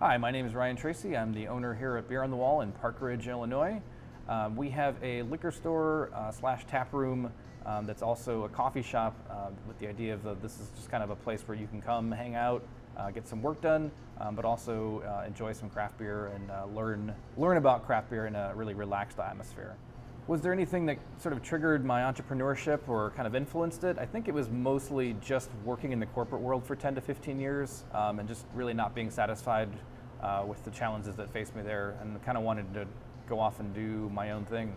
Hi, my name is Ryan Tracy. I'm the owner here at Beer on the Wall in Park Ridge, Illinois. We have a liquor store slash tap room that's also a coffee shop with the idea of this is just kind of a place where you can come hang out, get some work done, but also enjoy some craft beer and learn about craft beer in a really relaxed atmosphere. Was there anything that sort of triggered my entrepreneurship or kind of influenced it? I think it was mostly just working in the corporate world for 10 to 15 years and just really not being satisfied with the challenges that faced me there, and kind of wanted to go off and do my own thing.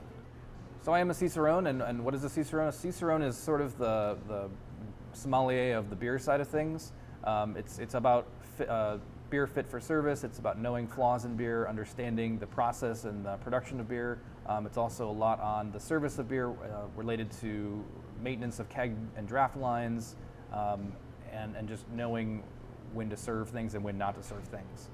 So I am a Cicerone, and what is a Cicerone? A Cicerone is sort of the sommelier of the beer side of things. It's about beer fit for service. It's about knowing flaws in beer, understanding the process and the production of beer. It's also a lot on the service of beer related to maintenance of keg and draft lines, and just knowing when to serve things and when not to serve things.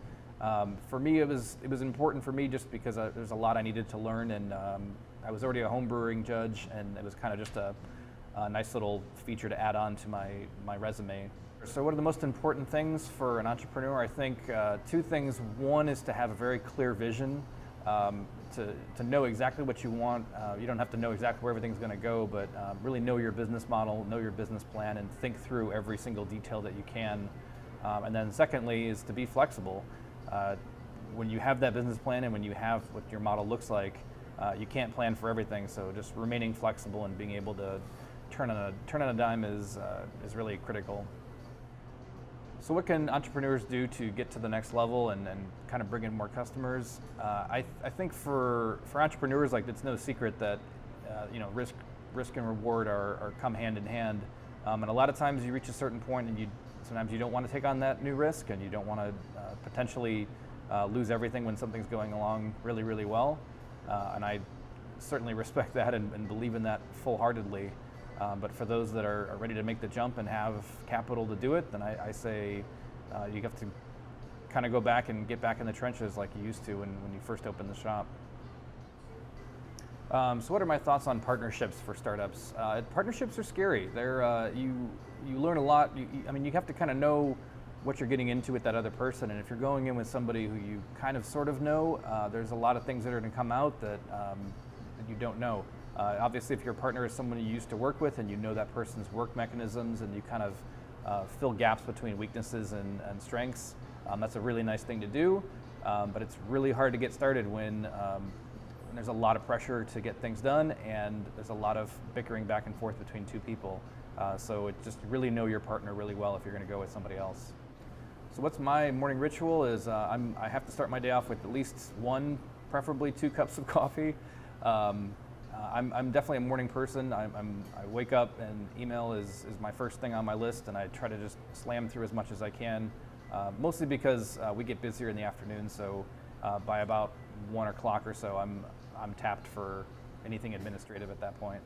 For me, it was important for me just because there's a lot I needed to learn, and I was already a home brewing judge, and it was kind of just a nice little feature to add on to my resume. So what are the most important things for an entrepreneur? I think two things. One is to have a very clear vision, to know exactly what you want. You don't have to know exactly where everything's going to go, but really know your business model, know your business plan, and think through every single detail that you can. And then secondly is to be flexible. When you have that business plan and when you have what your model looks like, you can't plan for everything. So just remaining flexible and being able to turn on a dime is really critical. So what can entrepreneurs do to get to the next level and kind of bring in more customers? I think for entrepreneurs, like, it's no secret that risk and reward are come hand in hand. And a lot of times you reach a certain point and sometimes you don't want to take on that new risk, and you don't want to potentially lose everything when something's going along really, really well. And I certainly respect that and believe in that full-heartedly. But for those that are ready to make the jump and have capital to do it, then I say you have to kind of go back and get back in the trenches like you used to when you first opened the shop. So what are my thoughts on partnerships for startups? Partnerships are scary. You learn a lot. You have to kind of know what you're getting into with that other person, and if you're going in with somebody who you kind of sort of know, there's a lot of things that are going to come out that you don't know. Obviously, if your partner is someone you used to work with and you know that person's work mechanisms and you kind of fill gaps between weaknesses and strengths, that's a really nice thing to do, but it's really hard to get started when there's a lot of pressure to get things done and there's a lot of bickering back and forth between two people. So just really know your partner really well if you're going to go with somebody else. So what's my morning ritual is I have to start my day off with at least one, preferably 2 cups of coffee. I'm definitely a morning person. I wake up and email is my first thing on my list, and I try to just slam through as much as I can, mostly because we get busier in the afternoon, so by about 1 o'clock or so I'm tapped for anything administrative at that point.